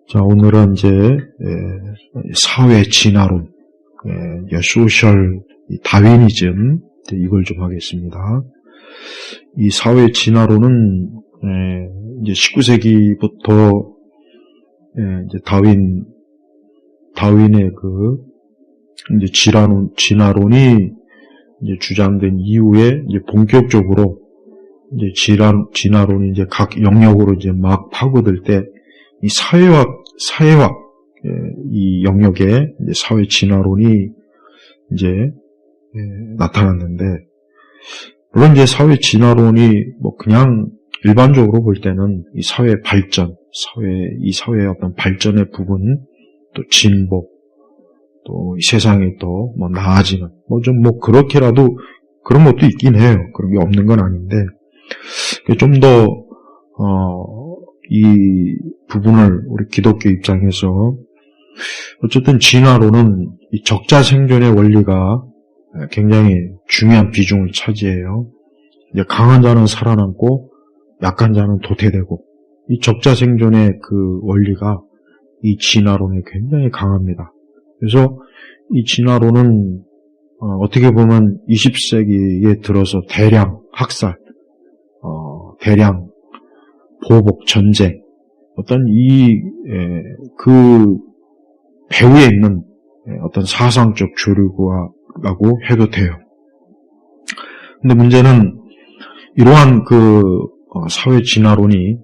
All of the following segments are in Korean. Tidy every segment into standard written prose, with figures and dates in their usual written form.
자, 오늘은 이제 사회 진화론, 소셜 다윈이즘, 이걸 좀 하겠습니다. 이 사회 진화론은 이제 19세기부터 이제 다윈의 이제 진화론이 이제 주장된 이후에 이제 본격적으로 이제 진화론이 이제 각 영역으로 이제 막 파고들 때 이 사회학 이 영역에 이제 사회 진화론이 이제 나타났는데, 물론 이제 사회 진화론이 뭐 그냥 일반적으로 볼 때는 이 사회 발전, 이 사회의 어떤 발전의 부분, 또 진보, 또 이 세상이 또 뭐 나아지는, 그렇게라도 그런 것도 있긴 해요. 그런 게 없는 건 아닌데, 좀 더 이 부분을 우리 기독교 입장에서, 어쨌든 진화론은 이 적자 생존의 원리가 굉장히 중요한 비중을 차지해요. 이제 강한 자는 살아남고 약한 자는 도태되고, 이 적자 생존의 그 원리가 이 진화론에 굉장히 강합니다. 그래서 이 진화론은 어떻게 보면 20세기에 들어서 대량 학살, 대량 보복, 전쟁, 어떤 그 배후에 있는 어떤 사상적 조류라고 해도 돼요. 근데 문제는 이러한 사회 진화론이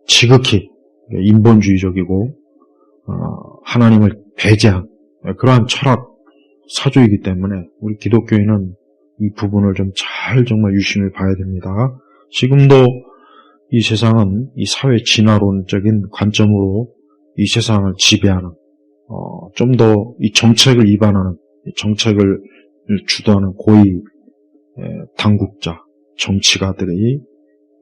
지극히 인본주의적이고 하나님을 배제한 그러한 철학 사조이기 때문에 우리 기독교인은 이 부분을 좀 잘 정말 유심히 봐야 됩니다. 지금도 이 세상은 이 사회 진화론적인 관점으로 이 세상을 지배하는, 좀 더 이 정책을 위반하는, 정책을 주도하는 고위 당국자, 정치가들이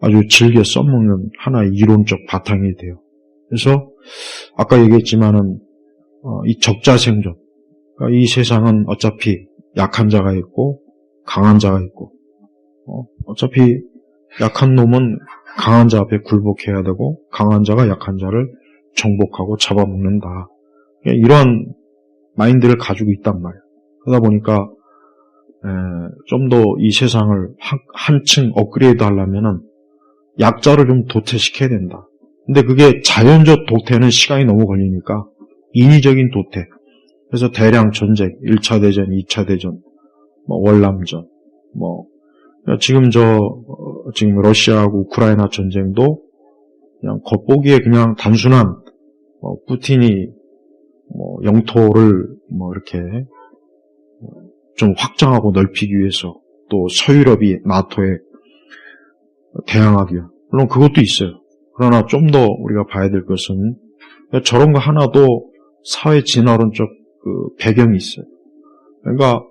아주 즐겨 써먹는 하나의 이론적 바탕이 돼요. 그래서 아까 얘기했지만은 이 적자 생존, 그러니까 이 세상은 어차피 약한 자가 있고 강한 자가 있고, 어차피 약한 놈은 강한 자 앞에 굴복해야 되고 강한 자가 약한 자를 정복하고 잡아먹는다. 이러한 마인드를 가지고 있단 말이에요. 그러다 보니까 좀 더 이 세상을 한층 업그레이드 하려면은 약자를 좀 도태시켜야 된다. 근데 그게 자연적 도태는 시간이 너무 걸리니까 인위적인 도태. 그래서 대량 전쟁, 1차 대전, 2차 대전, 월남전, 지금 러시아하고 우크라이나 전쟁도 그냥 겉보기에 그냥 단순한 푸틴이 영토를 이렇게 좀 확장하고 넓히기 위해서, 또 서유럽이 나토에 대항하기 위한, 물론 그것도 있어요. 그러나 좀 더 우리가 봐야 될 것은 저런 거 하나도 사회 진화론적 배경이 있어요. 그러니까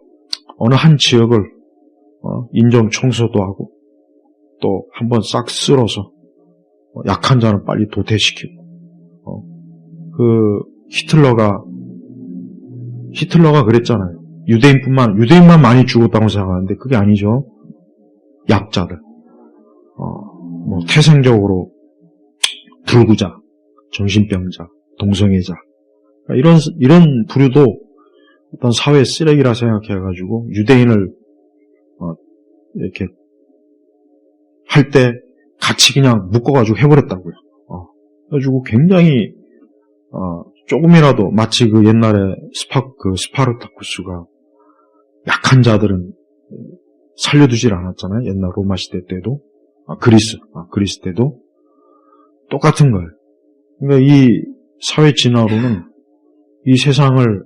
어느 한 지역을 인종 청소도 하고 또 한번 싹 쓸어서 약한 자는 빨리 도태시키고, 히틀러가 그랬잖아요. 유대인만 많이 죽었다고 생각하는데 그게 아니죠. 약자들, 태생적으로 불구자, 정신병자, 동성애자, 이런 부류도 어떤 사회 쓰레기라 생각해가지고 유대인을 이렇게 할 때 같이 그냥 묶어가지고 해버렸다고요. 그래가지고 굉장히 조금이라도 마치 옛날에 스파르타쿠스가 약한 자들은 살려두질 않았잖아요. 옛날 로마 시대 때도, 그리스 때도 똑같은 거예요. 그러니까 이 사회 진화론은 이 세상을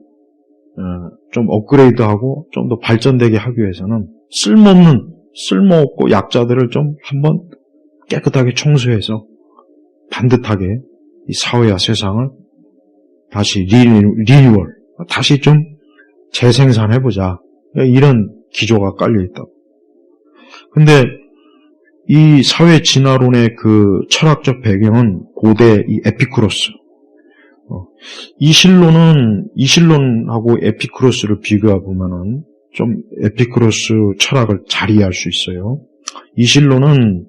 좀 업그레이드하고 좀 더 발전되게 하기 위해서는 쓸모없고 약자들을 좀 한번 깨끗하게 청소해서 반듯하게 이 사회와 세상을 다시 리뉴얼, 다시 좀 재생산해보자. 이런 기조가 깔려있다고. 근데 이 사회 진화론의 철학적 배경은 고대 이 에피쿠로스. 이 신론하고 에피쿠로스를 비교해보면은 좀 에피쿠로스 철학을 잘 이해할 수 있어요. 이 신론은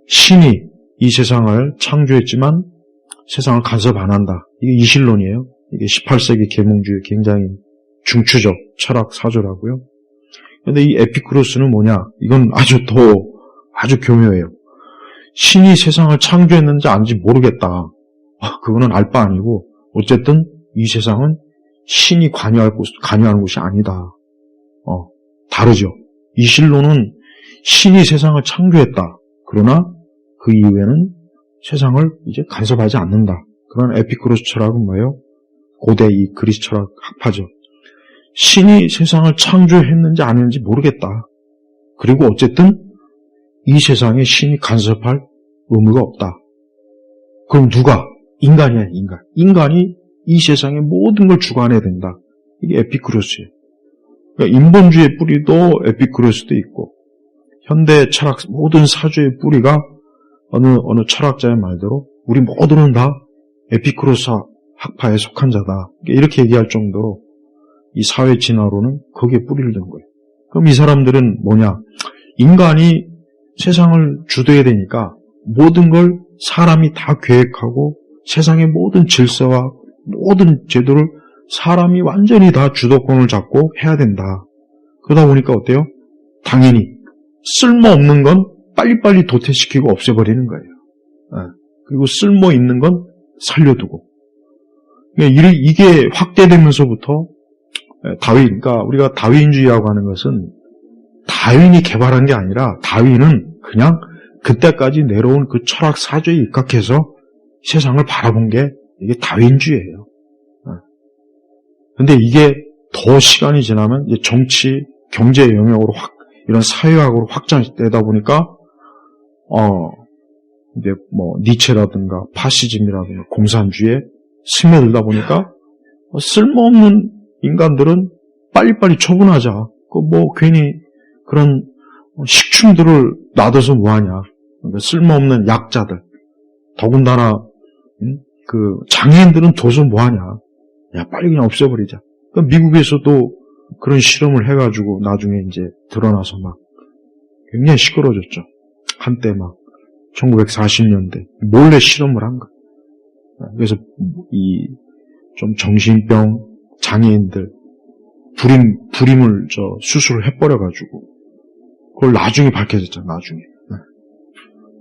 신이 이 세상을 창조했지만 세상을 간섭 안 한다. 이게 이신론이에요. 이게 18세기 계몽주의 굉장히 중추적 철학 사조라고요. 그런데 이 에피쿠로스는 뭐냐? 이건 아주 교묘해요. 신이 세상을 창조했는지 아닌지 모르겠다. 그거는 알 바 아니고 어쨌든 이 세상은 신이 관여하는 곳이 아니다. 다르죠. 이신론은 신이 세상을 창조했다. 그러나 그 이후에는 세상을 이제 간섭하지 않는다. 그런 에피쿠로스 철학은 뭐예요? 고대 이 그리스 철학 학파죠. 신이 세상을 창조했는지 아닌지 모르겠다. 그리고 어쨌든 이 세상에 신이 간섭할 의무가 없다. 그럼 누가? 인간이야, 인간. 인간이 이 세상의 모든 걸 주관해야 된다. 이게 에피쿠로스예요. 그러니까 인본주의의 뿌리도 에피쿠로스도 있고, 현대 철학 모든 사주의 뿌리가 어느 철학자의 말대로 우리 모두는 다 에피쿠로스 학파에 속한 자다. 이렇게 얘기할 정도로 이 사회 진화론은 거기에 뿌리를 둔 거예요. 그럼 이 사람들은 뭐냐? 인간이 세상을 주도해야 되니까 모든 걸 사람이 다 계획하고 세상의 모든 질서와 모든 제도를 사람이 완전히 다 주도권을 잡고 해야 된다. 그러다 보니까 어때요? 당연히 쓸모없는 건 빨리빨리 도태시키고 없애버리는 거예요. 그리고 쓸모있는 건 살려두고. 이게 확대되면서부터 그러니까 우리가 다윈주의라고 하는 것은 다윈이 개발한 게 아니라 다윈은 그냥 그때까지 내려온 그 철학 사조에 입각해서 세상을 바라본 게 이게 다윈주의예요. 근데 이게 더 시간이 지나면 이제 정치, 경제 영역으로 이런 사회학으로 확장되다 보니까 이제 니체라든가 파시즘이라든가 공산주의에 스며들다 보니까 쓸모없는 인간들은 빨리빨리 처분하자. 괜히 그런 식충들을 놔둬서 뭐하냐. 그러니까 쓸모없는 약자들. 더군다나 그 장애인들은 둬서 뭐하냐. 야, 빨리 그냥 없애버리자. 그러니까 미국에서도 그런 실험을 해가지고 나중에 이제 드러나서 막 굉장히 시끄러워졌죠. 한때 막 1940년대 몰래 실험을 한 거예요. 그래서 이 좀 정신병 장애인들 불임을 수술을 해버려가지고 그걸 나중에 밝혀졌잖아. 나중에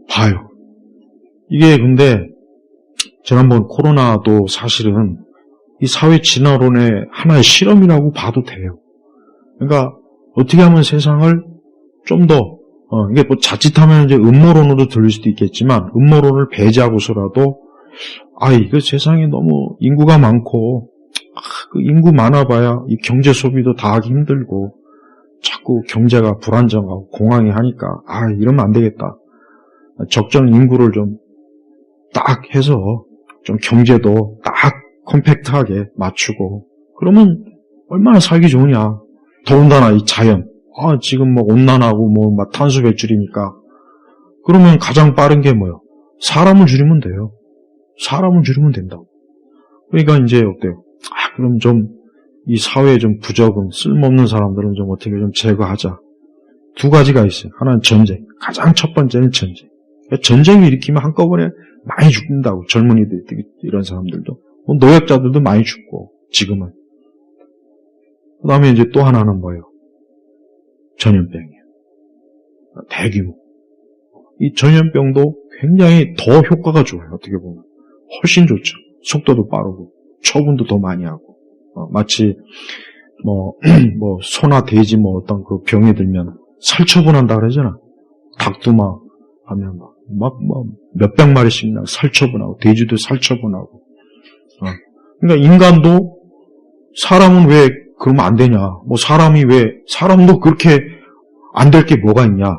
봐요. 이게 근데 지난번 코로나도 사실은 이 사회 진화론의 하나의 실험이라고 봐도 돼요. 그러니까 어떻게 하면 세상을 좀 더 이게 자칫하면 이제 음모론으로 들릴 수도 있겠지만 음모론을 배제하고서라도 이거 세상에 너무 인구가 많고 그 인구 많아봐야 이 경제 소비도 다 하기 힘들고 자꾸 경제가 불안정하고 공황이 하니까 이러면 안 되겠다. 적정 인구를 좀 딱 해서 좀 경제도 딱 컴팩트하게 맞추고 그러면 얼마나 살기 좋으냐. 더군다나 이 자연 지금 온난하고 막 탄소 배출이니까 그러면 가장 빠른 게 뭐예요? 사람을 줄이면 돼요. 사람을 줄이면 된다고. 그러니까 이제 어때요? 그럼 좀 이 사회에 좀 부적응, 쓸모없는 사람들은 좀 어떻게 좀 제거하자. 두 가지가 있어요. 하나는 전쟁. 가장 첫 번째는 전쟁. 전쟁을 일으키면 한꺼번에 많이 죽는다고. 젊은이들, 이런 사람들도. 노약자들도 많이 죽고, 지금은. 그 다음에 이제 또 하나는 뭐예요? 전염병이에요. 대규모. 이 전염병도 굉장히 더 효과가 좋아요. 어떻게 보면. 훨씬 좋죠. 속도도 빠르고, 처분도 더 많이 하고. 마치, 소나 돼지 어떤 그 병이 들면 살처분한다 그러잖아. 닭도 하면 몇백 마리씩 살처분하고, 돼지도 살처분하고. 그러니까 인간도 사람은 왜 그러면 안 되냐. 사람도 그렇게 안 될 게 뭐가 있냐.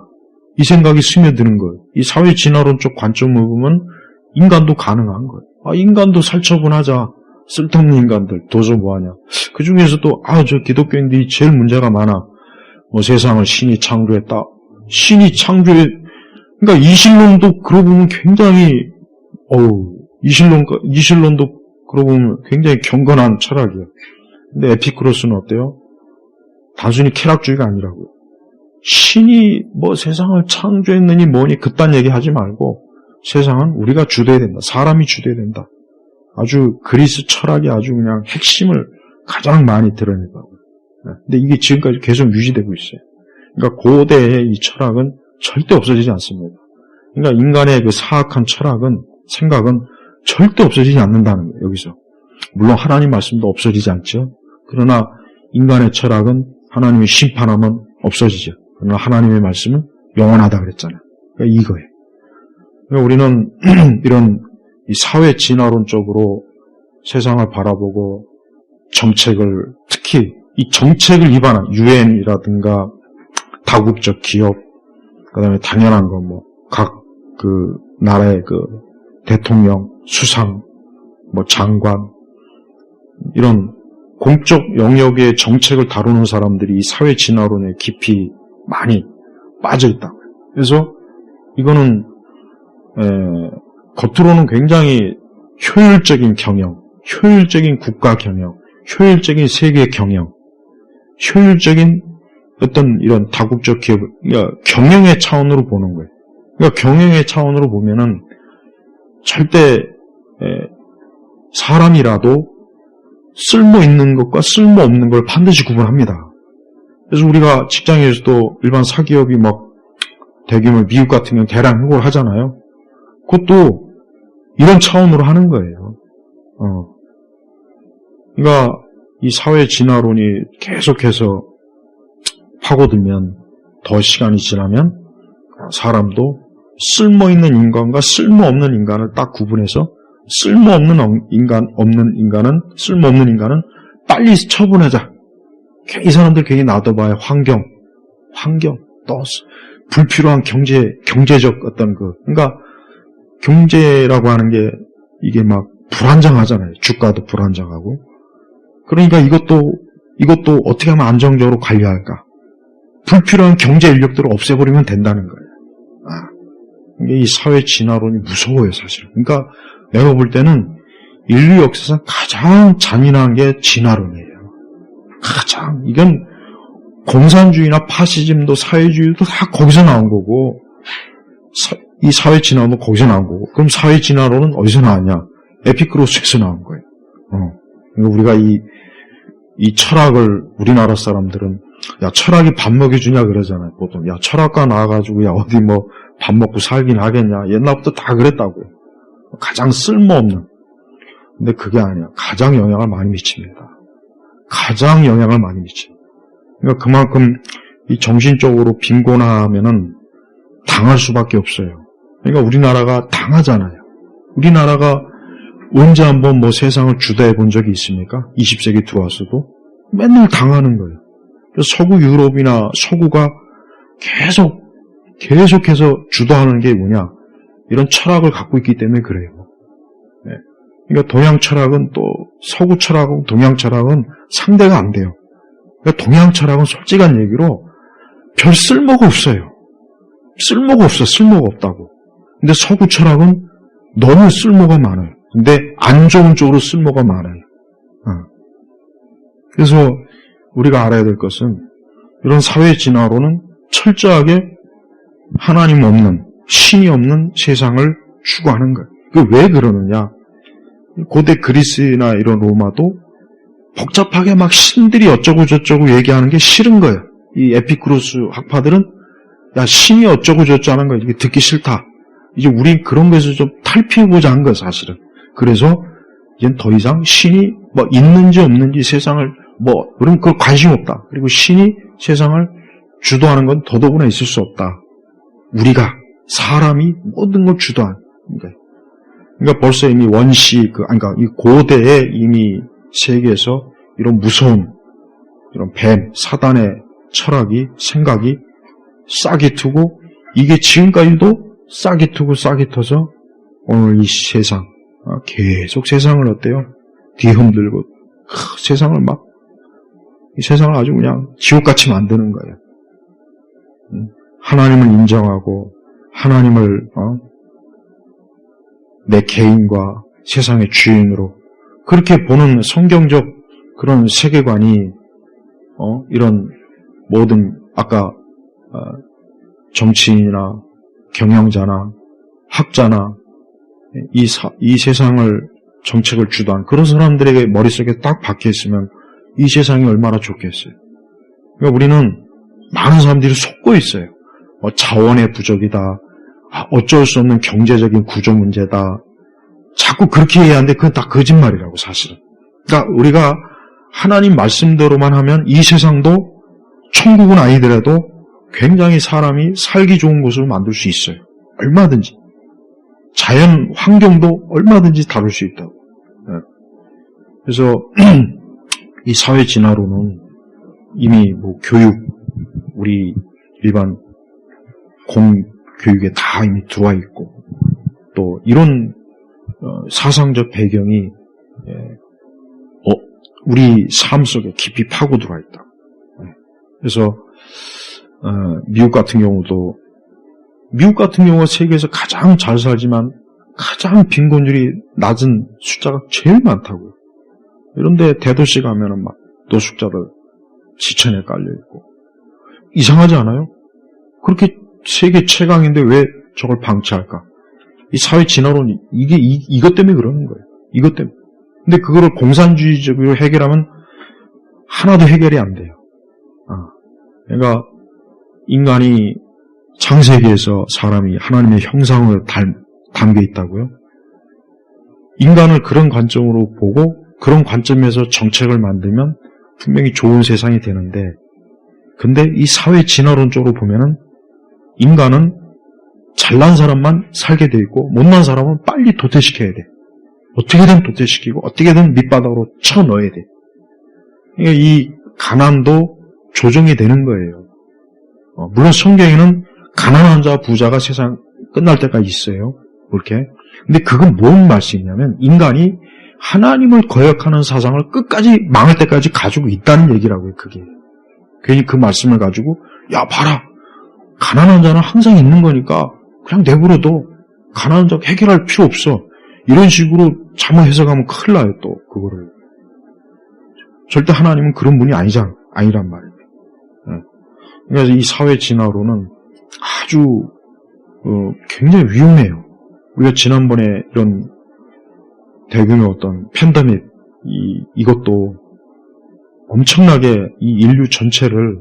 이 생각이 스며드는 거예요. 이 사회 진화론적 관점을 보면 인간도 가능한 거예요. 인간도 살처분하자. 쓸데없는 인간들 도저 뭐하냐. 그 중에서도 저 기독교인들이 제일 문제가 많아. 세상을 신이 창조했다. 그러니까 이신론도 그러고 보면 굉장히 이신론도 그러고 보면 굉장히 경건한 철학이에요. 근데 에피쿠로스는 어때요? 단순히 쾌락주의가 아니라고요. 신이 세상을 창조했느니 뭐니 그딴 얘기 하지 말고 세상은 우리가 주도해야 된다. 사람이 고대해야 된다. 아주 그리스 철학이 아주 그냥 핵심을 가장 많이 드러내고. 근데 이게 지금까지 계속 유지되고 있어요. 그러니까 고대의 이 철학은 절대 없어지지 않습니다. 그러니까 인간의 그 사악한 철학은, 생각은 절대 없어지지 않는다는 거예요, 여기서. 물론 하나님 말씀도 없어지지 않죠. 그러나 인간의 철학은 하나님의 심판하면 없어지죠. 그러나 하나님의 말씀은 영원하다 그랬잖아요. 그러니까 이거예요. 그러니까 우리는 이런 이 사회 진화론적으로 세상을 바라보고 정책을, 특히 이 정책을 위반한 유엔이라든가 다국적 기업, 그 다음에 당연한 거 각 그 나라의 그 대통령, 수상, 장관, 이런 공적 영역의 정책을 다루는 사람들이 이 사회 진화론에 깊이 많이 빠져 있다고요. 그래서 이거는 겉으로는 굉장히 효율적인 경영, 효율적인 국가 경영, 효율적인 세계 경영, 효율적인 어떤 이런 다국적 기업, 그러니까 경영의 차원으로 보는 거예요. 그러니까 경영의 차원으로 보면은 절대 사람이라도 쓸모 있는 것과 쓸모 없는 걸 반드시 구분합니다. 그래서 우리가 직장에서도 일반 사기업이 대규모 미국 같은 경우는 대량 해고를 하잖아요. 그것도 이런 차원으로 하는 거예요. 그러니까 이 사회 진화론이 계속해서 파고들면, 더 시간이 지나면 사람도 쓸모있는 인간과 쓸모없는 인간을 딱 구분해서 쓸모없는 인간은 빨리 처분하자. 이 사람들 괜히 놔둬봐야 환경, 또 불필요한 경제적 어떤 그러니까 경제라고 하는 게 이게 불안정하잖아요. 주가도 불안정하고. 그러니까 이것도 어떻게 하면 안정적으로 관리할까? 불필요한 경제 인력들을 없애버리면 된다는 거예요. 이게 이 사회 진화론이 무서워요, 사실. 그러니까 내가 볼 때는 인류 역사상 가장 잔인한 게 진화론이에요. 이건 공산주의나 파시즘도 사회주의도 다 거기서 나온 거고, 이 사회 진화론도 거기서 나온 거고, 그럼 사회 진화론은 어디서 나왔냐? 에피크로스에서 나온 거예요. 그러니까 우리가 이 철학을 우리나라 사람들은 철학이 밥 먹여주냐 그러잖아요. 보통 철학과 나와가지고 어디 밥 먹고 살긴 하겠냐. 옛날부터 다 그랬다고요. 가장 쓸모없는. 근데 그게 아니야. 가장 영향을 많이 미칩니다. 가장 영향을 많이 미칩니다. 그러니까 그만큼 이 정신적으로 빈곤하면은 당할 수밖에 없어요. 그러니까 우리나라가 당하잖아요. 우리나라가 언제 한번 세상을 주도해 본 적이 있습니까? 20세기 들어왔어도 맨날 당하는 거예요. 그래서 서구 유럽이나 서구가 계속해서 주도하는 게 뭐냐? 이런 철학을 갖고 있기 때문에 그래요. 그러니까 동양 철학은 또 서구 철학하고 동양 철학은 상대가 안 돼요. 그러니까 동양 철학은 솔직한 얘기로 별 쓸모가 없어요. 쓸모가 없다고. 근데 서구 철학은 너무 쓸모가 많아요. 근데 안 좋은 쪽으로 쓸모가 많아요. 그래서 우리가 알아야 될 것은 이런 사회 진화론은 철저하게 하나님 없는, 신이 없는 세상을 추구하는 거예요. 왜 그러느냐? 고대 그리스나 이런 로마도 복잡하게 신들이 어쩌고 저쩌고 얘기하는 게 싫은 거예요. 이 에피쿠로스 학파들은 신이 어쩌고 저쩌고 하는 거 이게 듣기 싫다. 이제 우린 그런 거에서 좀 탈피해보자 한 거예요, 사실은. 그래서 이젠 더 이상 신이 있는지 없는지 세상을 그럼 그걸 관심 없다. 그리고 신이 세상을 주도하는 건 더더구나 있을 수 없다. 우리가 사람이 모든 걸 주도한 거예요. 그러니까 벌써 이미 원시 그러니까 이 고대에 이미 세계에서 이런 무서운 이런 뱀, 사단의 철학이 생각이 싹이 트고 이게 지금까지도 싹이 터서 오늘 이 세상 계속 세상을 어때요? 뒤흔들고 세상을 이 세상을 아주 그냥 지옥같이 만드는 거예요. 하나님을 인정하고 하나님을 내 개인과 세상의 주인으로 그렇게 보는 성경적 그런 세계관이 이런 모든 아까 정치인이나 경영자나 학자나 이 세상을 정책을 주도한 그런 사람들에게 머릿속에 딱 박혀있으면 이 세상이 얼마나 좋겠어요. 그러니까 우리는 많은 사람들이 속고 있어요. 자원의 부족이다. 어쩔 수 없는 경제적인 구조 문제다. 자꾸 그렇게 해야 하는데 그건 다 거짓말이라고 사실은. 그러니까 우리가 하나님 말씀대로만 하면 이 세상도 천국은 아니더라도 굉장히 사람이 살기 좋은 곳으로 만들 수 있어요. 얼마든지. 자연 환경도 얼마든지 다룰 수 있다고. 그래서 이 사회 진화론은 이미 교육, 우리 일반 공교육에 다 이미 들어와 있고 또 이런 사상적 배경이 우리 삶 속에 깊이 파고 들어와 있다. 그래서 미국 같은 경우가 세계에서 가장 잘 살지만 가장 빈곤율이 낮은 숫자가 제일 많다고요. 이런데 대도시 가면은 막 노숙자들 지천에 깔려있고. 이상하지 않아요? 그렇게 세계 최강인데 왜 저걸 방치할까? 이 사회 진화론이, 이것 때문에 그러는 거예요. 이것 때문에. 근데 그거를 공산주의적으로 해결하면 하나도 해결이 안 돼요. 그러니까 인간이 창세기에서 사람이 하나님의 형상으로 담겨 있다고요? 인간을 그런 관점으로 보고 그런 관점에서 정책을 만들면 분명히 좋은 세상이 되는데, 근데 이 사회 진화론적으로 보면은 인간은 잘난 사람만 살게 돼 있고 못난 사람은 빨리 도태시켜야 돼. 어떻게든 도태시키고 어떻게든 밑바닥으로 쳐넣어야 돼. 그러니까 이 가난도 조정이 되는 거예요. 물론 성경에는 가난한 자, 부자가 세상 끝날 때까지 있어요. 그렇게. 근데 그건 뭔 말씀이냐면 인간이 하나님을 거역하는 사상을 끝까지 망할 때까지 가지고 있다는 얘기라고요. 그게. 괜히 그 말씀을 가지고 야 봐라. 가난한 자는 항상 있는 거니까 그냥 내버려둬. 가난한 자 해결할 필요 없어. 이런 식으로 잘못 해석하면 큰일 나요. 또 그거를. 절대 하나님은 그런 분이 아니란 말이에요. 그래서 이 사회 진화론은 아주 굉장히 위험해요. 우리가 지난번에 이런 대규모 어떤 팬데믹 이것도 엄청나게 이 인류 전체를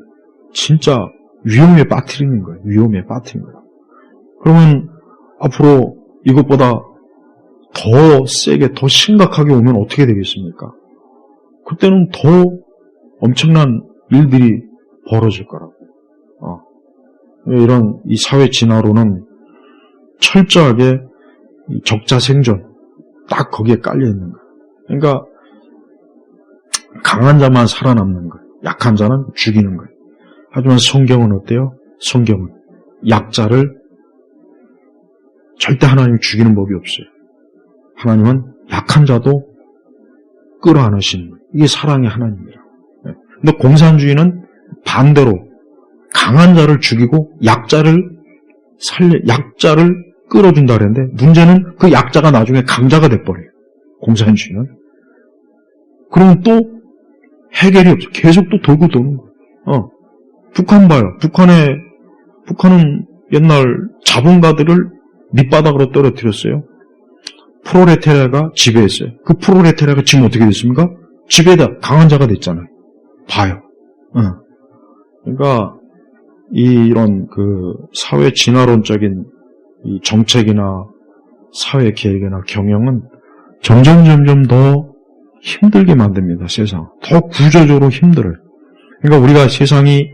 진짜 위험에 빠뜨리는 거예요. 위험에 빠뜨리는 거예요. 그러면 앞으로 이것보다 더 세게, 더 심각하게 오면 어떻게 되겠습니까? 그때는 더 엄청난 일들이 벌어질 거라고. 이런 이 사회 진화론은 철저하게 이 적자 생존 딱 거기에 깔려 있는 거예요. 그러니까 강한 자만 살아남는 거예요. 약한 자는 죽이는 거예요. 하지만 성경은 어때요? 성경은 약자를 절대 하나님이 죽이는 법이 없어요. 하나님은 약한 자도 끌어안으시는 거예요. 이게 사랑의 하나님이라고. 근데 공산주의는 반대로 강한 자를 죽이고 약자를 끌어준다 그랬는데 문제는 그 약자가 나중에 강자가 돼버려요. 공산주의는. 그러면 또 해결이 없어. 계속 또 돌고 도는 거예요. 북한 봐요. 북한은 옛날 자본가들을 밑바닥으로 떨어뜨렸어요. 프롤레타리아가 지배했어요. 그 프롤레타리아가 지금 어떻게 됐습니까? 지배다. 강한 자가 됐잖아요. 봐요. 그러니까 이런 그 사회 진화론적인 이 정책이나 사회 계획이나 경영은 점점 더 힘들게 만듭니다. 세상. 더 구조적으로 힘들어요. 그러니까 우리가 세상이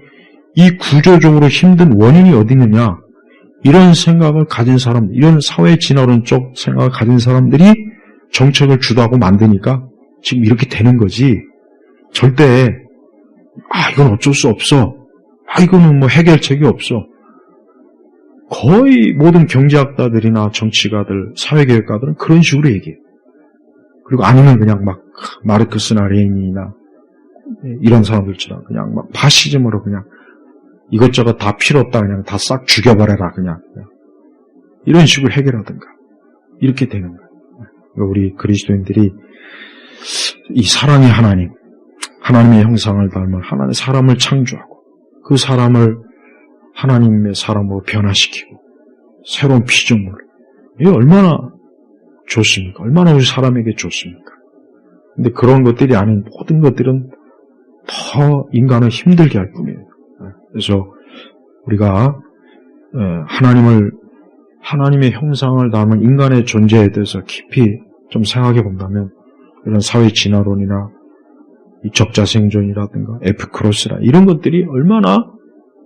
이 구조적으로 힘든 원인이 어디 있느냐? 이런 생각을 가진 사람, 이런 사회 진화론적 생각을 가진 사람들이 정책을 주도하고 만드니까 지금 이렇게 되는 거지. 절대 이건 어쩔 수 없어. 이거는 뭐 해결책이 없어. 거의 모든 경제학자들이나 정치가들, 사회개혁가들은 그런 식으로 얘기해요. 그리고 아니면 그냥 막 마르크스나 레닌이나 이런 사람들처럼 그냥 막 파시즘으로 그냥 이것저것 다 필요 없다. 그냥 다 싹 죽여버려라. 그냥. 이런 식으로 해결하든가. 이렇게 되는 거예요. 그러니까 우리 그리스도인들이 이 사랑의 하나님, 하나님의 형상을 닮은 하나님의 사람을 창조하고 그 사람을 하나님의 사람으로 변화시키고 새로운 피조물, 이게 얼마나 좋습니까? 얼마나 우리 사람에게 좋습니까? 근데 그런 것들이 아닌 모든 것들은 더 인간을 힘들게 할 뿐이에요. 그래서 우리가 하나님의 형상을 담은 인간의 존재에 대해서 깊이 좀 생각해 본다면 이런 사회 진화론이나 이 적자생존이라든가 에피크로스라 이런 것들이 얼마나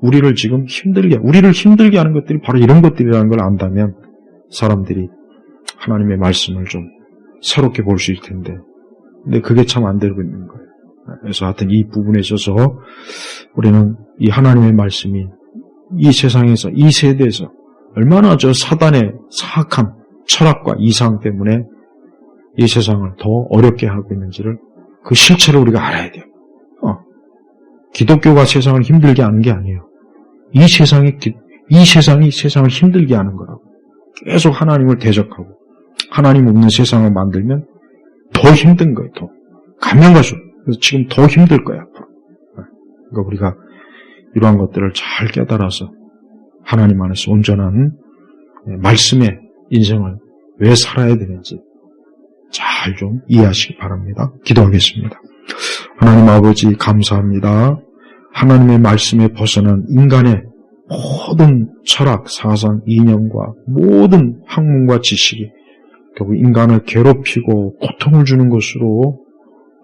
우리를 힘들게 하는 것들이 바로 이런 것들이라는 걸 안다면 사람들이 하나님의 말씀을 좀 새롭게 볼 수 있을 텐데, 근데 그게 참 안 되고 있는 거예요. 그래서 하여튼 이 부분에 있어서 우리는 이 하나님의 말씀이 이 세상에서, 이 세대에서 얼마나 저 사단의 사악한 철학과 이상 때문에 이 세상을 더 어렵게 하고 있는지를 그 실체를 우리가 알아야 돼요. 기독교가 세상을 힘들게 하는 게 아니에요. 이 세상이 세상을 힘들게 하는 거라고. 계속 하나님을 대적하고 하나님 없는 세상을 만들면 더 힘든 거예요. 더 가면 갈수록. 그래서 지금 더 힘들 거야. 앞으로. 그러니까 우리가 이러한 것들을 잘 깨달아서 하나님 안에서 온전한 말씀의 인생을 왜 살아야 되는지 잘 좀 이해하시기 바랍니다. 기도하겠습니다. 하나님 아버지 감사합니다. 하나님의 말씀에 벗어난 인간의 모든 철학, 사상, 이념과 모든 학문과 지식이 결국 인간을 괴롭히고 고통을 주는 것으로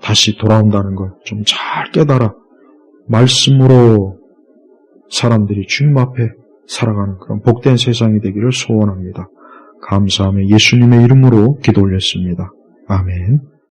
다시 돌아온다는 걸 좀 잘 깨달아 말씀으로 사람들이 주님 앞에 살아가는 그런 복된 세상이 되기를 소원합니다. 감사하며 예수님의 이름으로 기도 올렸습니다. 아멘.